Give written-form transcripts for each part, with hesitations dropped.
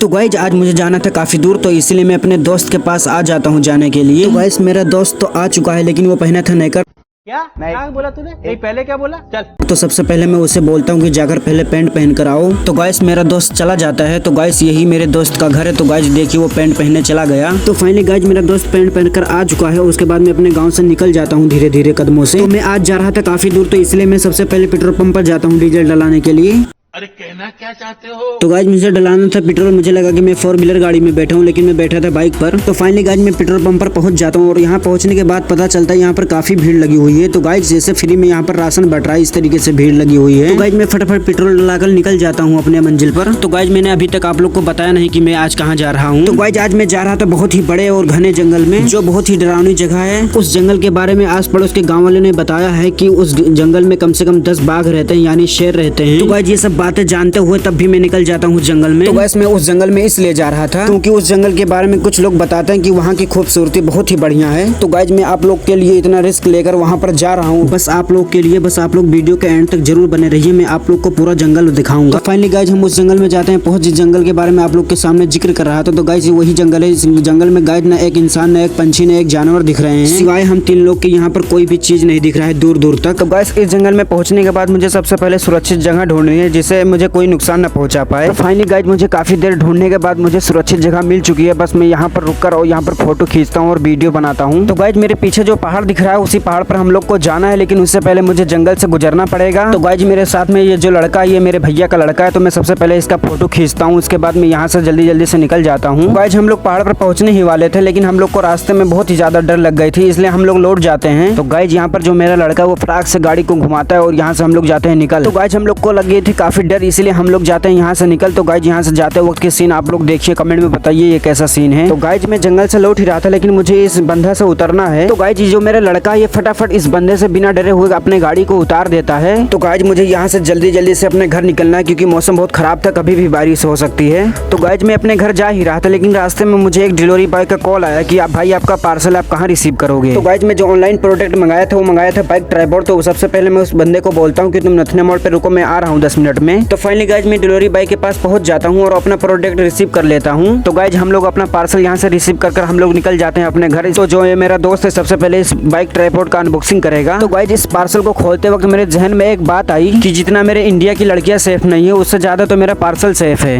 तो गाइज आज मुझे जाना था काफी दूर, तो इसलिए मैं अपने दोस्त के पास आ जाता हूँ जाने के लिए। तो गाइज मेरा दोस्त तो आ चुका है, लेकिन वो पहना था नेकर। क्या बोला तूने? नहीं पहले क्या बोला? चल। तो सबसे पहले मैं उसे बोलता हूँ कि जाकर पहले पैंट पहन कर आओ। तो गाइस मेरा दोस्त चला जाता है। तो गाइस यही मेरे दोस्त का घर है। तो गाइस देखिए वो पैंट पहनने चला गया। तो फाइनली गाइस मेरा दोस्त पैंट पहनकर आ चुका है। उसके बाद मैं अपने गांव से निकल जाता हूँ धीरे धीरे कदमों से। तो मैं आज जा रहा था काफी दूर, तो इसलिए मैं सबसे पहले पेट्रोल पंप पर जाता हूँ डीजल डलाने के लिए। अरे कहना क्या चाहते हो? तो गाइज मुझे डलाना था पेट्रोल। मुझे लगा कि मैं 4 व्हीलर गाड़ी में बैठा हूँ, लेकिन मैं बैठा था बाइक पर। तो फाइनली गाइज मैं पेट्रोल पंप पर पहुंच जाता हूँ और यहाँ पहुंचने के बाद पता चलता है यहाँ पर काफी भीड़ लगी हुई है। तो गाइज जैसे फ्री में यहाँ पर राशन बट रहा है, इस तरीके से भीड़ लगी हुई है। तो गाइज मैं फटाफट पेट्रोल डलाकर निकल जाता हूँ अपने मंजिल पर। तो गाइज मैंने अभी तक आप लोग को बताया नहीं कि मैं आज कहाँ जा रहा हूँ। तो गाइज आज मैं जा रहा था बहुत ही बड़े और घने जंगल में, जो बहुत ही डरावनी जगह है। उस जंगल के बारे में आस पड़ोस के गाँव वालों ने बताया है कि उस जंगल में कम से कम 10 बाघ रहते हैं, यानी शेर रहते हैं। तो गाइज ये सब बातें जानते हुए तब भी मैं निकल जाता हूँ जंगल में। तो गाइस मैं उस जंगल में इसलिए जा रहा था क्योंकि उस जंगल के बारे में कुछ लोग बताते हैं कि वहाँ की खूबसूरती बहुत ही बढ़िया है। तो गाइस मैं आप लोग के लिए इतना रिस्क लेकर वहाँ पर जा रहा हूँ, बस आप लोग के लिए। बस आप लोग वीडियो के एंड तक जरूर बने रहिए, मैं आप लोग को पूरा जंगल दिखाऊंगा। फाइनली गाइस हम उस जंगल में जाते हैं। पहुंच जिस जंगल के बारे में आप लोग के सामने जिक्र कर रहा था, तो गाइस वही जंगल है। इस जंगल में गाइस न एक इंसान, न एक पंछी, न एक जानवर दिख रहे हैं, सिवाय हम 3 लोग के यहाँ पर कोई भी चीज नहीं दिख रहा है दूर दूर तक। तो गाइस इस जंगल में पहुंचने के बाद मुझे सबसे पहले सुरक्षित जगह ढूंढनी है, जिससे मुझे कोई नुकसान न पहुंचा पाए। तो फाइनली गाइज मुझे काफी देर ढूंढने के बाद मुझे सुरक्षित जगह मिल चुकी है। बस मैं यहाँ पर रुककर और यहाँ पर फोटो खींचता हूँ और वीडियो बनाता हूँ। तो गाइज मेरे पीछे जो पहाड़ दिख रहा है, उसी पहाड़ पर हम लोग को जाना है, लेकिन उससे पहले मुझे जंगल से गुजरना पड़ेगा। तो गाइज मेरे साथ में ये जो लड़का, ये मेरे भैया का लड़का है। तो मैं सबसे पहले इसका फोटो खींचता हूँ, उसके बाद मैं यहाँ से जल्दी जल्दी से निकल जाता हूँ। गाइज हम लोग पहाड़ पर पहुंचने ही वाले थे, लेकिन हम लोग को रास्ते में बहुत ही ज्यादा डर लग गई थी, इसलिए हम लोग लौट जाते हैं। तो गाइज यहाँ पर जो मेरा लड़का है वो फटाक से गाड़ी को घुमाता है और यहाँ से हम लोग जाते हैं निकल। तो गाइज हम लोग को लग गई थी काफी डर, इसलिए हम लोग जाते हैं यहाँ से निकल। तो गाइज यहाँ से जाते वक्त के सीन आप लोग देखिए, कमेंट में बताइए ये कैसा सीन है। तो गाइज मैं जंगल से लौट ही रहा था, लेकिन मुझे इस बंधा से उतरना है। तो गाइज जो मेरा लड़का है ये फटाफट इस बंधे से बिना डरे हुए अपने गाड़ी को उतार देता है। तो गाइज मुझे यहाँ से जल्दी जल्दी से अपने घर निकलना है, क्योंकि मौसम बहुत खराब था, कभी भी बारिश हो सकती है। तो गाइज मैं अपने घर जा ही रहा था, लेकिन रास्ते में मुझे एक डिलीवरी बॉय का कॉल आया कि आप भाई आपका पार्सल आप कहाँ रिसीव करोगे। तो गाइज मैं जो ऑनलाइन प्रोडक्ट मंगाया था वो मंगाया था बाइक ट्राइपॉड। तो सबसे पहले मैं उस बंदे को बोलता हूँ कि तुम नथने मोड़ पे रुको, मैं आ रहा हूँ 10 मिनट में। तो फाइनली गाइज मैं डिलीवरी बॉय के पास पहुंच जाता हूँ और अपना प्रोडक्ट रिसीव कर लेता हूँ। तो गाइज हम लोग अपना पार्सल यहाँ से रिसीव कर हम लोग निकल जाते हैं अपने घर। तो जो ये मेरा दोस्त है सबसे पहले इस बाइक ट्राइपॉड का अनबॉक्सिंग करेगा। तो गाइज इस पार्सल को खोलते वक्त मेरे जहन में एक बात आई कि जितना मेरे इंडिया की लड़कियां सेफ नहीं है, उससे ज्यादा तो मेरा पार्सल सेफ है।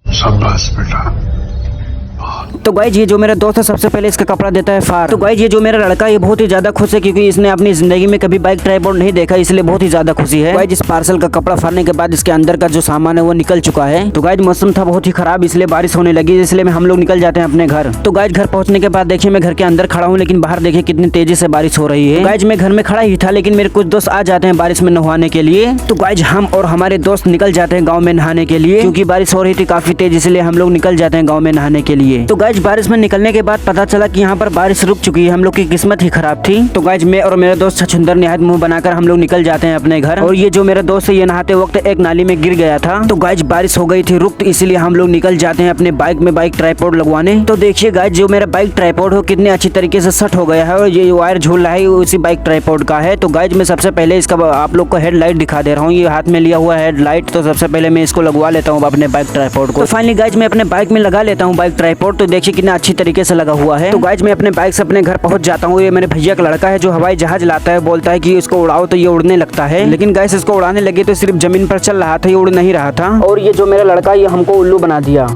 शाबाश बेटा। तो गाइज ये जो मेरा दोस्त है सबसे पहले इसका कपड़ा देता है फाड़। तो गाइज ये जो मेरा लड़का है ये बहुत ही ज्यादा खुश है, क्योंकि इसने अपनी जिंदगी में कभी बाइक ट्राइपॉड नहीं देखा, इसलिए बहुत ही ज्यादा खुशी है। गाइज इस पार्सल का कपड़ा फाड़ने के बाद इसके अंदर का जो सामान है वो निकल चुका है। तो गाइज मौसम था बहुत ही खराब, इसलिए बारिश होने लगी, इसलिए हम लोग निकल जाते हैं अपने घर। तो गाइज घर पहुंचने के बाद देखिए मैं घर के अंदर खड़ा हूँ, लेकिन बाहर देखिए कितनी तेजी से बारिश हो रही है। गाइज मैं घर में खड़ा ही था, लेकिन मेरे कुछ दोस्त आ जाते हैं बारिश में नहाने के लिए। तो गाइज हम और हमारे दोस्त निकल जाते हैं गाँव में नहाने के लिए, क्योंकि बारिश हो रही थी काफी तेज, इसलिए हम लोग निकल जाते हैं गाँव में नहाने के लिए। तो गाइज बारिश में निकलने के बाद पता चला कि यहाँ पर बारिश रुक चुकी है, हम लोग की किस्मत ही खराब थी। तो गाइज मैं और मेरा दोस्त छछुंदर निहायत मुंह बनाकर हम लोग निकल जाते हैं अपने घर। और ये जो मेरा दोस्त है ये नहाते वक्त एक नाली में गिर गया था। तो गाइज बारिश हो गई थी रुक, इसलिए हम लोग निकल जाते हैं अपने बाइक में बाइक ट्राइपॉड लगवाने। तो देखिए गाइज जो मेरा बाइक ट्राइपॉड हो कितने अच्छी तरीके से सेट हो गया है, और ये वायर झूल रहा है उसी बाइक ट्राइपॉड का है। तो गाइज मैं सबसे पहले इसका आप लोग को हेडलाइट दिखा दे रहा हूँ, ये हाथ में लिया हुआ हेडलाइट। तो सबसे पहले मैं इसको लगवा लेता हूँ अपने बाइक ट्राइपॉड को। तो फाइनली गाइज मैं अपने बाइक में लगा लेता हूँ बाइक ट्राइपॉड। तो देखिए कितना अच्छी तरीके से लगा हुआ है। तो गाइज मैं अपने बाइक से अपने घर पहुंच जाता हूँ। ये मेरे भैया का लड़का है जो हवाई जहाज लाता है, बोलता है कि इसको उड़ाओ, तो ये उड़ने लगता है। लेकिन गाइस इसको उड़ाने लगे तो सिर्फ जमीन पर चल रहा था, ये उड़ नहीं रहा था। और ये जो मेरा लड़का ये हमको उल्लू बना दिया।